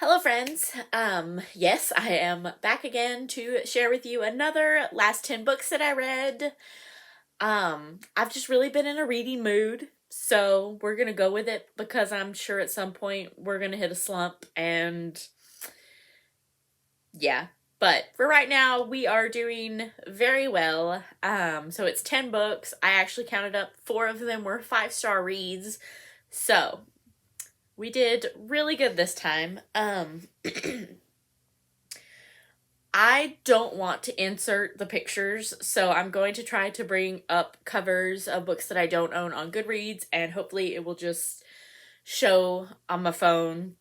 Hello friends. Yes, I am back again to share with you another last 10 books that I read. I've just really been in a reading mood, so we're going to go with it because I'm sure at some point we're going to hit a slump and yeah. But for right now, we are doing very well. So it's 10 books. I actually counted up 4 of them were 5-star reads. So, we did really good this time. I don't want to insert the pictures, so I'm going to try to bring up covers of books that I don't own on Goodreads, and hopefully it will just show on my phone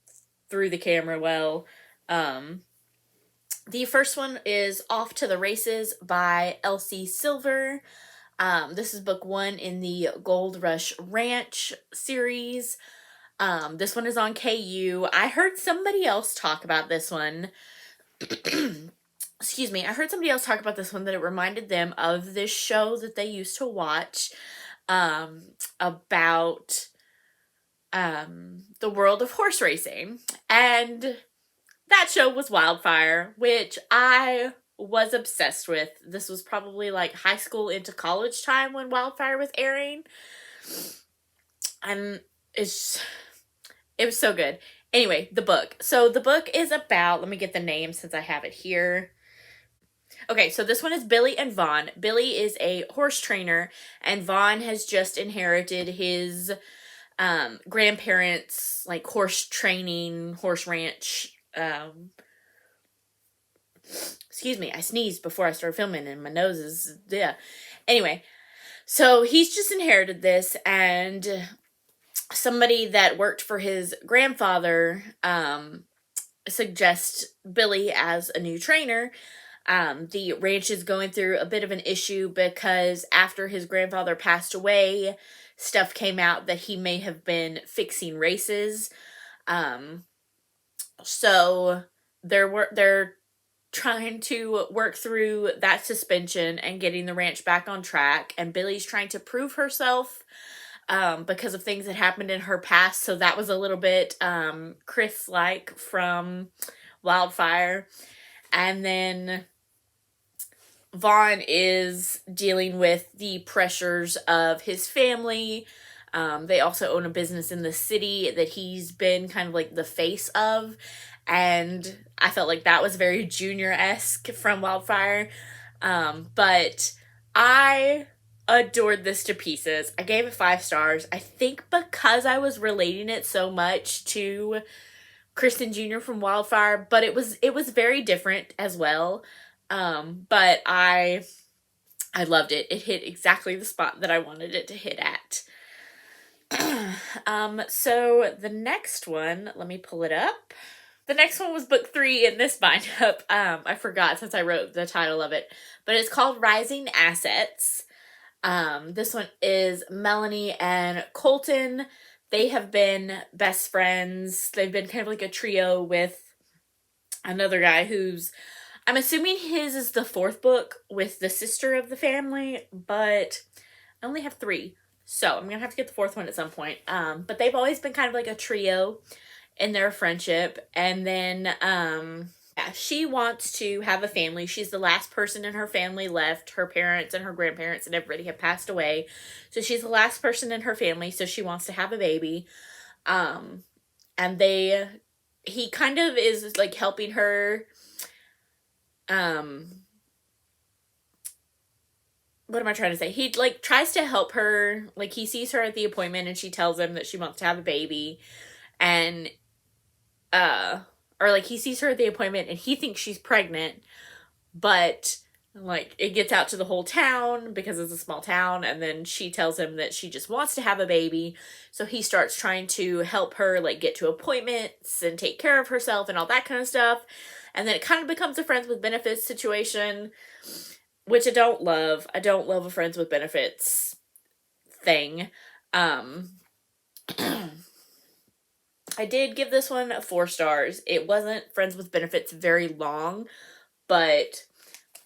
through the camera well. The first one is Off to the Races by Elsie Silver. This is book 1 in the Gold Rush Ranch series. This one is on KU. I heard somebody else talk about this one. Excuse me. I heard somebody else talk about this one that it reminded them of this show that they used to watch about the world of horse racing. And that show was Wildfire, which I was obsessed with. This was probably like high school into college time when Wildfire was airing. And it was so good. Anyway, the book. So the book is about, let me get the name since I have it here. Okay, so this one is Billy and Vaughn. Billy is a horse trainer, and Vaughn has just inherited his grandparents' like horse training, horse ranch. Excuse me, I sneezed before I started filming, and my nose is yeah. Anyway, so he's just inherited this, and somebody that worked for his grandfather suggests Billy as a new trainer. The ranch is going through a bit of an issue because after his grandfather passed away, stuff came out that he may have been fixing races. So they're trying to work through that suspension and getting the ranch back on track, and Billy's trying to prove herself because of things that happened in her past. So that was a little bit Chris-like from Wildfire. And then Vaughn is dealing with the pressures of his family. They also own a business in the city that he's been kind of like the face of. And I felt like that was very Junior-esque from Wildfire. But I adored this to pieces. I gave it 5 stars. I think because I was relating it so much to Kristen Jr. from Wildfire, but it was very different as well. But I loved it. It hit exactly the spot that I wanted it to hit at. So the next one, let me pull it up. The next one was book 3 in this bind-up. I forgot since I wrote the title of it, but it's called Rising Assets. This one is Melanie and Colton. They have been best friends. They've been kind of like a trio with another guy who's, I'm assuming his is the 4th book with the sister of the family, but I only have 3. So I'm going to have to get the 4th one at some point. But they've always been kind of like a trio in their friendship. And then, yeah, she wants to have a family. She's the last person in her family left. Her parents and her grandparents and everybody have passed away. So she's the last person in her family. So she wants to have a baby. And he kind of is like helping her, what am I trying to say? He like tries to help her. Like he sees her at the appointment and she tells him that she wants to have a baby. And, or like he sees her at the appointment and he thinks she's pregnant, but like it gets out to the whole town because it's a small town, and then she tells him that she just wants to have a baby. So he starts trying to help her like get to appointments and take care of herself and all that kind of stuff. And then it kind of becomes a friends with benefits situation, which I don't love. I don't love a friends with benefits thing. I did give this one 4 stars. It wasn't friends with benefits very long, but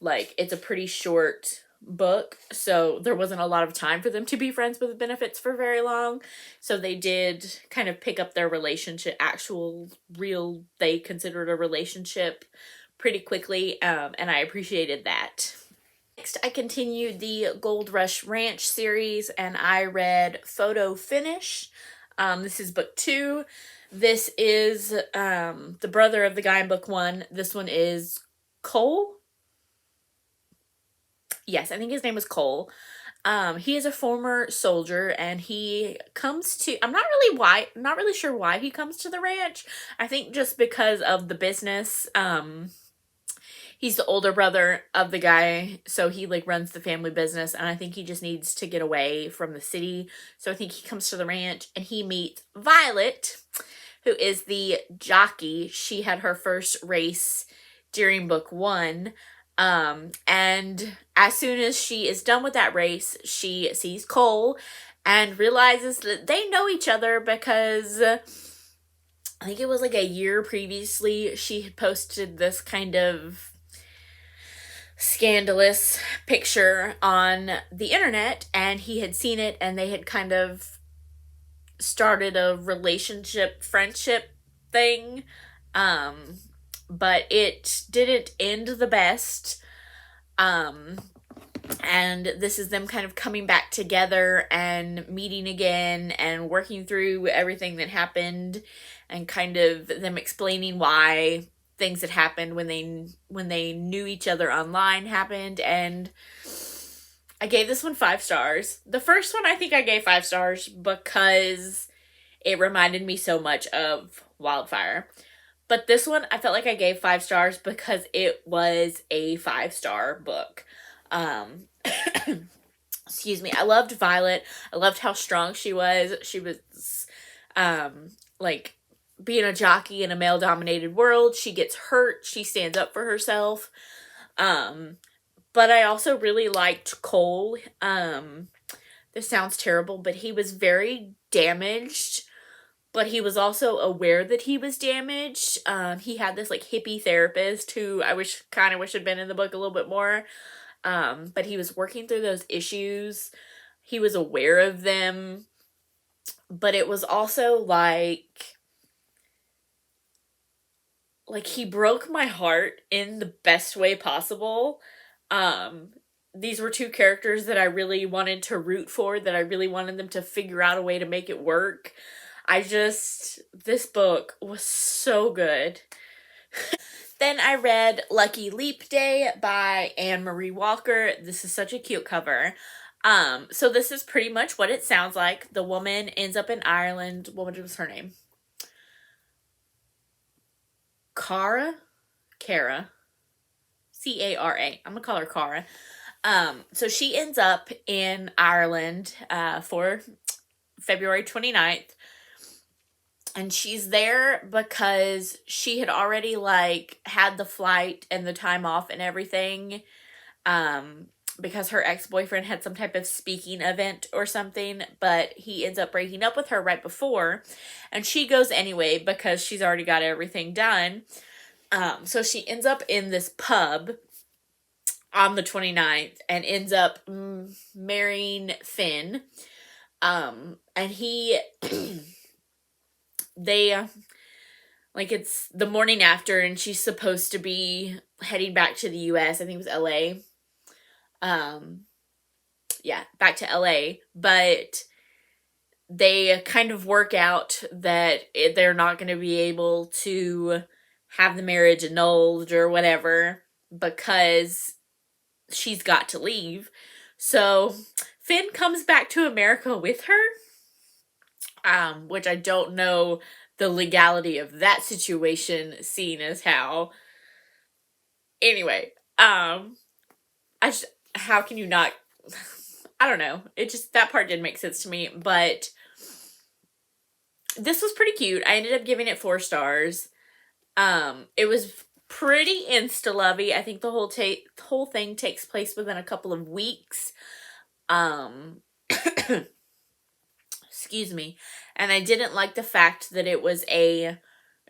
like it's a pretty short book, so there wasn't a lot of time for them to be friends with benefits for very long. So they did kind of pick up their relationship, actual, real, they considered a relationship pretty quickly, and I appreciated that. Next, I continued the Gold Rush Ranch series, and I read Photo Finish. This is book 2. This is the brother of the guy in book 1. This one is Cole. Yes, I think his name is Cole. He is a former soldier, and he comes to, not really sure why he comes to the ranch. I think just because of the business. He's the older brother of the guy, so he like runs the family business, and I think he just needs to get away from the city. So I think he comes to the ranch, and he meets Violet, who is the jockey. She had her first race during book 1. And as soon as she is done with that race, she sees Cole and realizes that they know each other because I think it was like a year previously she had posted this kind of scandalous picture on the internet, and he had seen it, and they had kind of started a relationship friendship thing, but it didn't end the best. And this is them kind of coming back together and meeting again and working through everything that happened, and kind of them explaining why things that happened when they knew each other online happened. And I gave this one 5 stars. The first one I think I gave 5 stars because it reminded me so much of Wildfire. But this one I felt like I gave 5 stars because it was a 5-star book. Excuse me. I loved Violet. I loved how strong she was. She was like being a jockey in a male dominated world. She gets hurt. She stands up for herself. But I also really liked Cole. This sounds terrible, but he was very damaged, but he was also aware that he was damaged. He had this like hippie therapist who I wish had been in the book a little bit more. But he was working through those issues. He was aware of them, but it was also like he broke my heart in the best way possible. These were 2 characters that I really wanted to root for, that I really wanted them to figure out a way to make it work. This book was so good. Then I read Lucky Leap Day by Anne Marie Walker. This is such a cute cover. So this is pretty much what it sounds like. The woman ends up in Ireland. What was her name? Cara? Cara. C-A-R-A. I'm gonna call her Cara. So she ends up in Ireland for February 29th. And she's there because she had already like had the flight and the time off and everything. Because her ex-boyfriend had some type of speaking event or something, but he ends up breaking up with her right before, and she goes anyway because she's already got everything done. So she ends up in this pub on the 29th and ends up marrying Finn. And they like it's the morning after, and she's supposed to be heading back to the US. I think it was LA. Back to LA, but they kind of work out that they're not going to be able to have the marriage annulled or whatever because she's got to leave. So Finn comes back to America with her, which I don't know the legality of that situation, seeing as how. Anyway, how can you not? I don't know. It just, that part didn't make sense to me, but this was pretty cute. I ended up giving it 4 stars. It was pretty insta-lovey. I think the whole thing takes place within a couple of weeks. Excuse me. And I didn't like the fact that it was a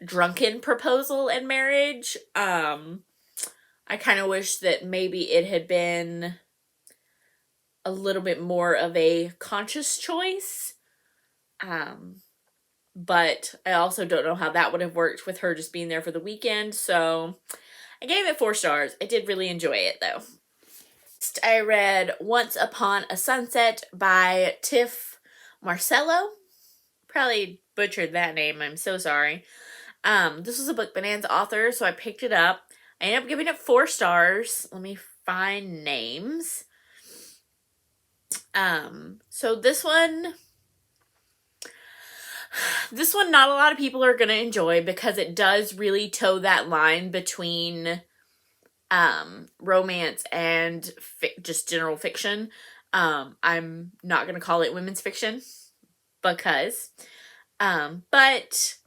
drunken proposal and marriage. I kind of wish that maybe it had been a little bit more of a conscious choice. But I also don't know how that would have worked with her just being there for the weekend. So I gave it 4 stars. I did really enjoy it though. Next, I read Once Upon a Sunset by Tiff Marcello. Probably butchered that name. I'm so sorry. This was a Book Bonanza author, so I picked it up. I ended up giving it 4 stars. Let me find names. So this one not a lot of people are going to enjoy because it does really toe that line between romance and just general fiction. I'm not going to call it women's fiction because but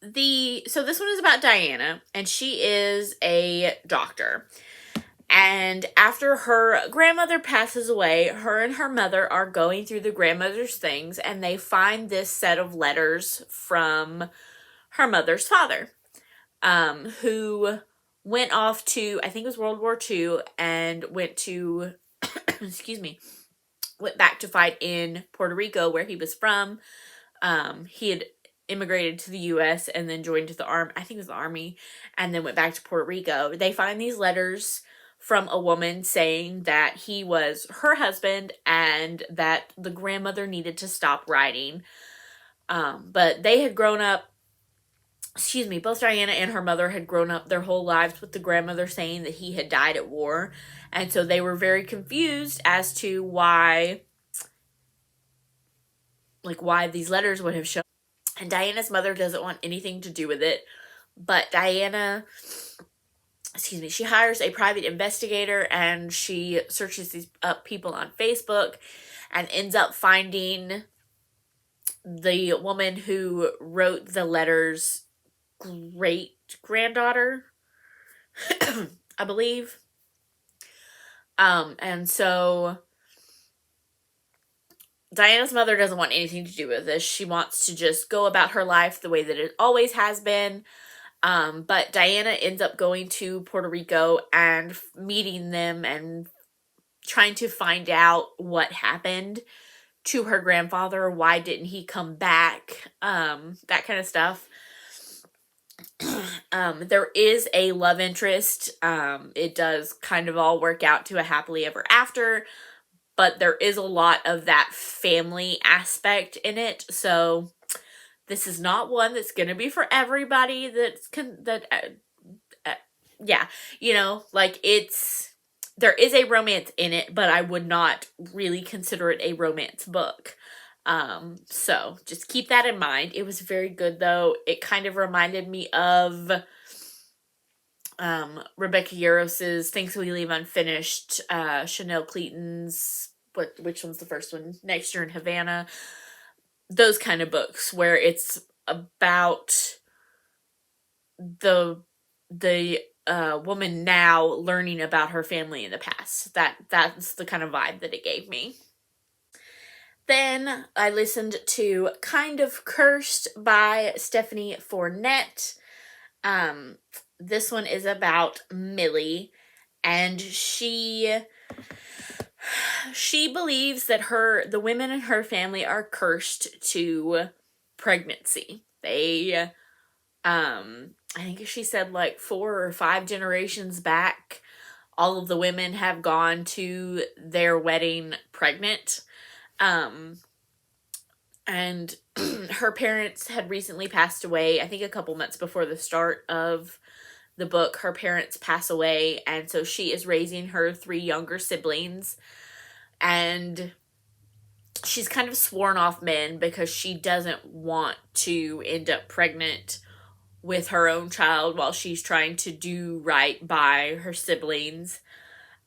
so this one is about Diana, and she is a doctor. And after her grandmother passes away, her and her mother are going through the grandmother's things, and they find this set of letters from her mother's father, who went off to, I think it was World War II, and went to, went back to fight in Puerto Rico, where he was from. He had immigrated to the U.S. and then joined the army, I think it was the army, and then went back to Puerto Rico. They find these letters from a woman saying that he was her husband and that the grandmother needed to stop writing. But they had grown up, both Diana and her mother had grown up their whole lives with the grandmother saying that he had died at war. And so they were very confused as to why these letters would have shown. And Diana's mother doesn't want anything to do with it. But Diana, she hires a private investigator, and she searches these up people on Facebook and ends up finding the woman who wrote the letters' great-granddaughter, I believe. And so Diana's mother doesn't want anything to do with this. She wants to just go about her life the way that it always has been. But Diana ends up going to Puerto Rico and meeting them and trying to find out what happened to her grandfather. Why didn't he come back? That kind of stuff. There is a love interest. It does kind of all work out to a happily ever after, but there is a lot of that family aspect in it. So this is not one that's going to be for everybody. There is a romance in it, but I would not really consider it a romance book. So just keep that in mind. It was very good though. It kind of reminded me of Rebecca Yaros's Things We Leave Unfinished, Chanel Clayton's, which one's the first one? Next Year in Havana. Those kind of books where it's about the woman now learning about her family in the past. That's the kind of vibe that it gave me. Then I listened to Kind of Cursed by Stephanie Fournette. This one is about Millie, and she believes that the women in her family are cursed to pregnancy. They, I think she said 4 or 5 generations back, all of the women have gone to their wedding pregnant. And her parents had recently passed away. I think a couple months before the start of the book, her parents pass away, and so she is raising her 3 younger siblings, and she's kind of sworn off men because she doesn't want to end up pregnant with her own child while she's trying to do right by her siblings.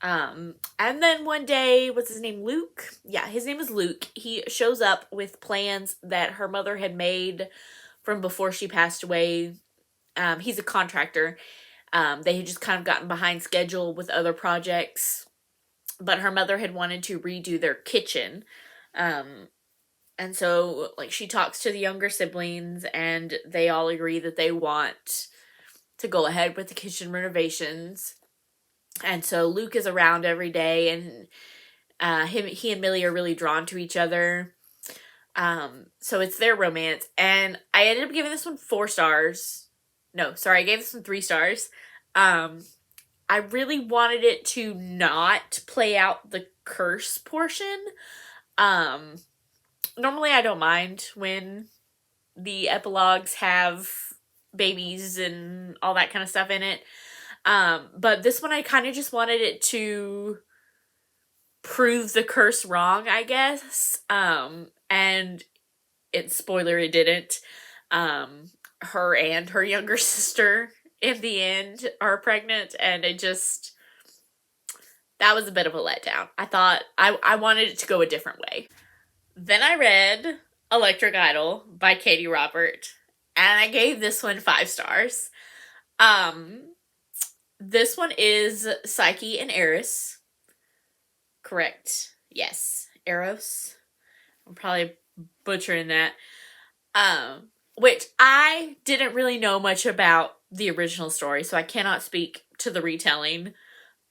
And then one day, what's his name, Luke? Yeah, his name is Luke. He shows up with plans that her mother had made from before she passed away. He's a contractor. They had just kind of gotten behind schedule with other projects, but her mother had wanted to redo their kitchen. And so, she talks to the younger siblings, and they all agree that they want to go ahead with the kitchen renovations. And so Luke is around every day, and he and Millie are really drawn to each other. So it's their romance, and I ended up giving this one 4 stars. No, sorry, I gave this one 3 stars. I really wanted it to not play out the curse portion. Um, Normally I don't mind when the epilogues have babies and all that kind of stuff in it. But this one I kind of just wanted it to prove the curse wrong, I guess. And it didn't. Her and her younger sister in the end are pregnant, and that was a bit of a letdown. I thought I wanted it to go a different way. Then I read Electric Idol by Katie Robert, and I gave this one 5 stars. This one is Psyche and Eris. Correct. Yes. Eros. I'm probably butchering that. Which I didn't really know much about the original story, so I cannot speak to the retelling.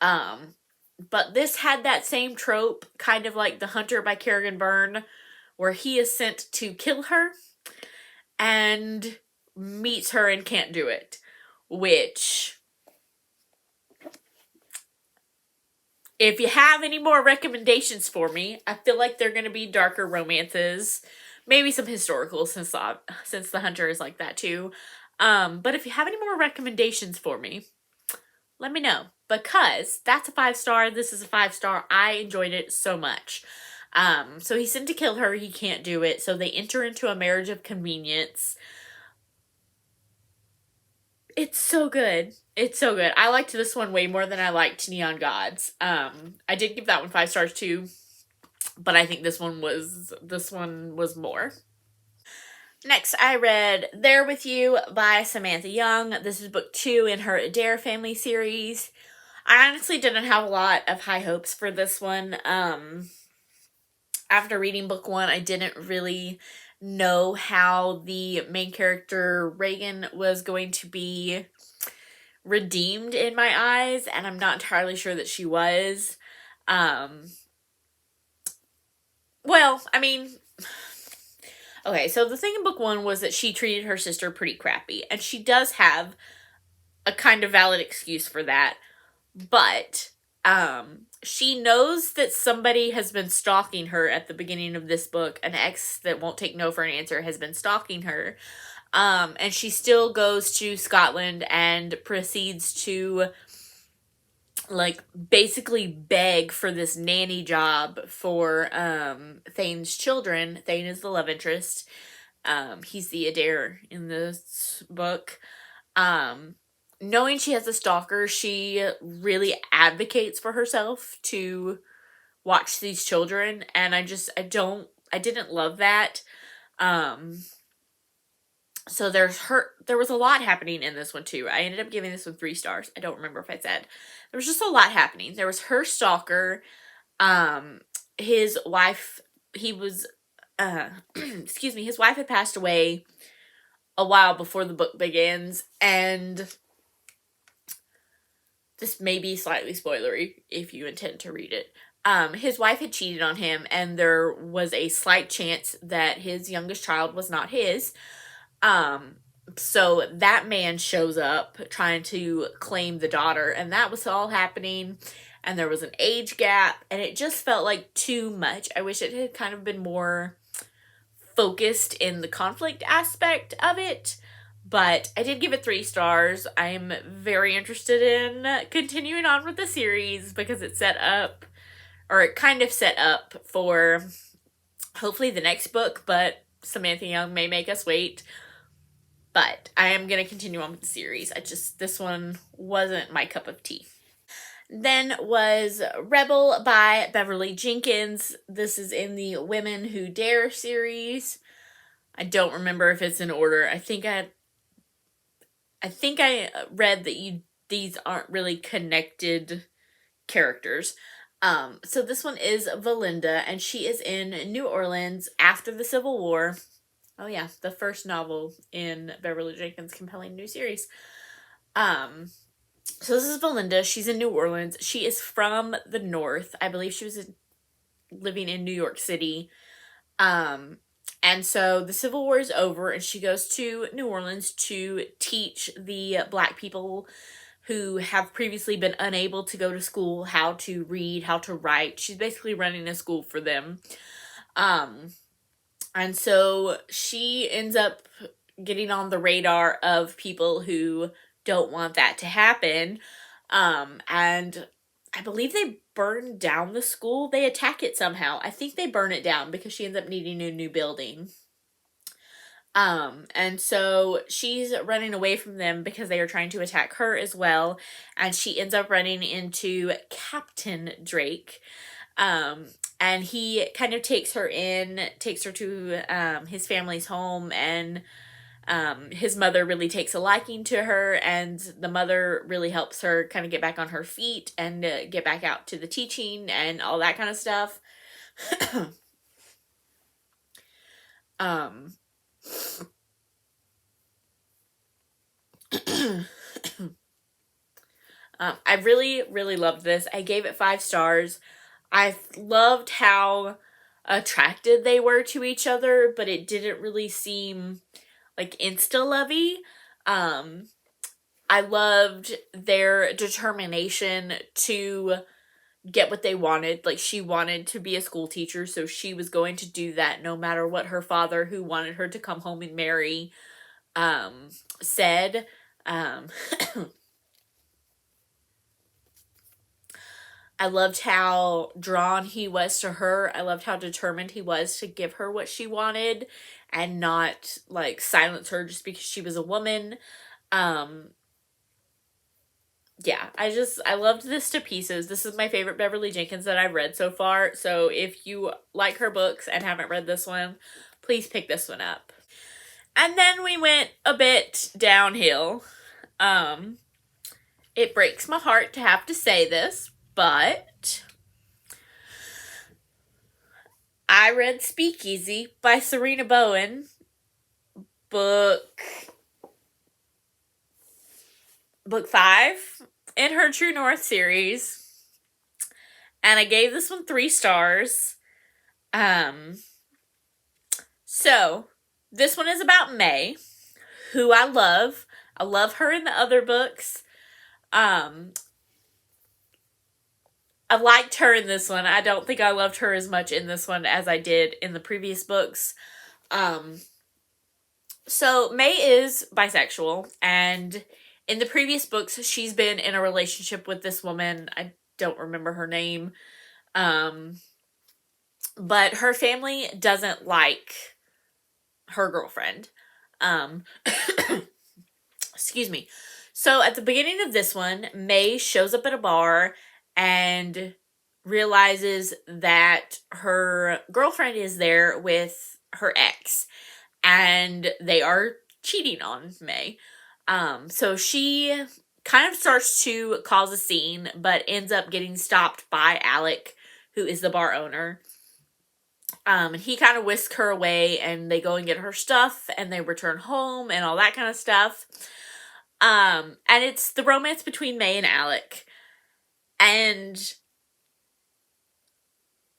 But this had that same trope, kind of like The Hunter by Kerrigan Byrne, where he is sent to kill her and meets her and can't do it. Which, if you have any more recommendations for me, I feel like they're going to be darker romances. Maybe some historical, since The Hunter is like that too. But if you have any more recommendations for me, let me know. Because that's a 5 star, this is a 5 star. I enjoyed it so much. So he's sent to kill her, he can't do it. So they enter into a marriage of convenience. It's so good. It's so good. I liked this one way more than I liked Neon Gods. I did give that one 5 stars too, but I think this one was more. Next, I read There With You by Samantha Young. This is book 2 in her Adair family series. I honestly didn't have a lot of high hopes for this one. After reading book 1, I didn't really know how the main character, Reagan, was going to be redeemed in my eyes, and I'm not entirely sure that she was. Well, I mean, okay, so the thing in book 1 was that she treated her sister pretty crappy, and she does have a kind of valid excuse for that, but she knows that somebody has been stalking her at the beginning of this book. An ex that won't take no for an answer has been stalking her, and she still goes to Scotland and proceeds to, like, basically beg for this nanny job for Thane's children. Thane is the love interest. He's the Adair in this book. Knowing she has a stalker, she really advocates for herself to watch these children, and I didn't love that. So there was a lot happening in this one too. I ended up giving this one 3 stars. I don't remember if I said. There was just a lot happening. There was her stalker, his wife, he was, excuse me, his wife had passed away a while before the book begins, and this may be slightly spoilery if you intend to read it. His wife had cheated on him, and there was a slight chance that his youngest child was not his. So that man shows up trying to claim the daughter, and that was all happening, and there was an age gap, and it just felt like too much. I wish it had kind of been more focused in the conflict aspect of it, but I did give it 3 stars. I'm very interested in continuing on with the series because it kind of set up for hopefully the next book, but Samantha Young may make us wait. But I am going to continue on with the series. This one wasn't my cup of tea. Then was Rebel by Beverly Jenkins. This is in the Women Who Dare series. I don't remember if it's in order. I think I read that these aren't really connected characters. So this one is Valinda, and she is in New Orleans after the Civil War. Oh yeah, the first novel in Beverly Jenkins' compelling new series. So this is Belinda. She's in New Orleans. She is from the North. I believe she was living in New York City. Um, and so the Civil War is over, and she goes to New Orleans to teach the Black people who have previously been unable to go to school how to read, how to write. She's basically running a school for them. And so she ends up getting on the radar of people who don't want that to happen. And I believe they burn down the school. They attack it somehow. I think they burn it down because she ends up needing a new building. And so she's running away from them because they are trying to attack her as well. And she ends up running into Captain Drake. And he kind of takes her to his family's home, and his mother really takes a liking to her, and the mother really helps her kind of get back on her feet and get back out to the teaching and all that kind of stuff. I really, really loved this. I gave it 5 stars. I loved how attracted they were to each other, but it didn't really seem like insta-lovey. I loved their determination to get what they wanted. Like, she wanted to be a school teacher, so she was going to do that no matter what her father, who wanted her to come home and marry, said. I loved how drawn he was to her. I loved how determined he was to give her what she wanted and not, like, silence her just because she was a woman. Yeah, I loved this to pieces. This is my favorite Beverly Jenkins that I've read so far. So if you like her books and haven't read this one, please pick this one up. And then we went a bit downhill. It breaks my heart to have to say this, but I read Speakeasy by Serena Bowen, book 5 in her True North series, and I gave this one 3 stars. So this one is about May, who I love. I love her in the other books. I liked her in this one. I don't think I loved her as much in this one as I did in the previous books. So May is bisexual, and in the previous books, she's been in a relationship with this woman. I don't remember her name. But her family doesn't like her girlfriend. Excuse me. So at the beginning of this one, May shows up at a bar and realizes that her girlfriend is there with her ex, and they are cheating on May. So she kind of starts to cause a scene, but ends up getting stopped by Alec, who is the bar owner. And he kind of whisks her away, and they go and get her stuff, and they return home, and all that kind of stuff. And it's the romance between May and Alec. And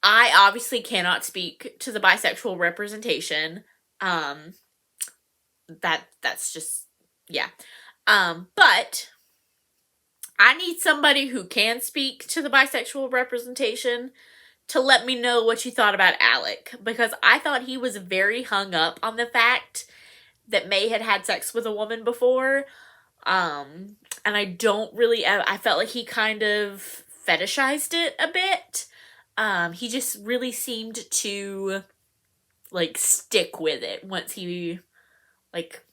I obviously cannot speak to the bisexual representation. That's just, yeah. But I need somebody who can speak to the bisexual representation to let me know what you thought about Alec, because I thought he was very hung up on the fact that May had had sex with a woman before. And I felt like he kind of fetishized it a bit. He just really seemed to, like, stick with it once he, like,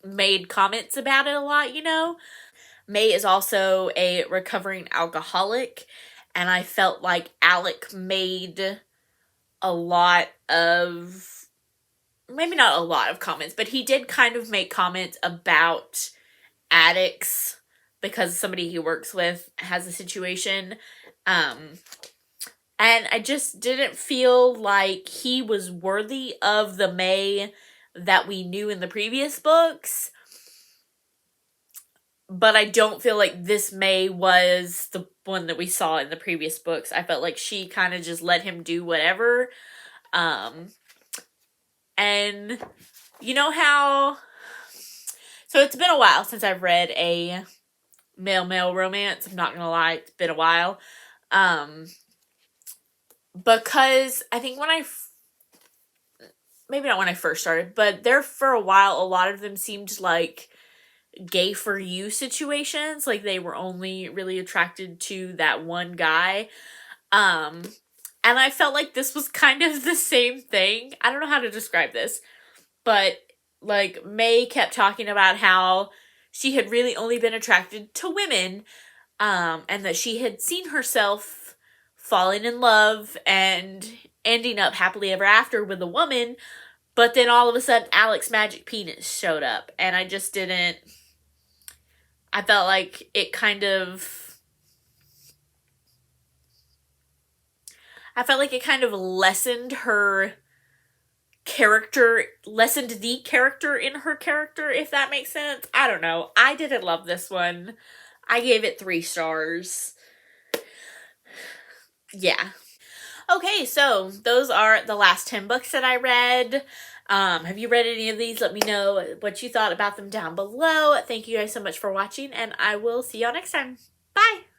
made comments about it a lot, you know? May is also a recovering alcoholic, and I felt like Alec made a lot of, maybe not a lot of comments, but he did kind of make comments about addicts because somebody he works with has a situation. And I just didn't feel like he was worthy of the May that we knew in the previous books. but I don't feel like this May was the one that we saw in the previous books. I felt like she kind of just let him do whatever. And you know how... So it's been a while since I've read a male-male romance. I'm not gonna lie, it's been a while. Because I think maybe not when I first started, but there for a while, a lot of them seemed like gay for you situations. Like they were only really attracted to that one guy. And I felt like this was kind of the same thing. I don't know how to describe this, but like May kept talking about how she had really only been attracted to women, and that she had seen herself falling in love and ending up happily ever after with a woman, but then all of a sudden Alex's magic penis showed up, and I just didn't... I felt like it kind of... lessened her character, lessened the character in her character, if that makes sense. I don't know. I didn't love this one. I gave it 3 stars. Yeah. Okay, so those are the last 10 books that I read. Have you read any of these? Let me know what you thought about them down below. Thank you guys so much for watching, and I will see y'all next time. Bye!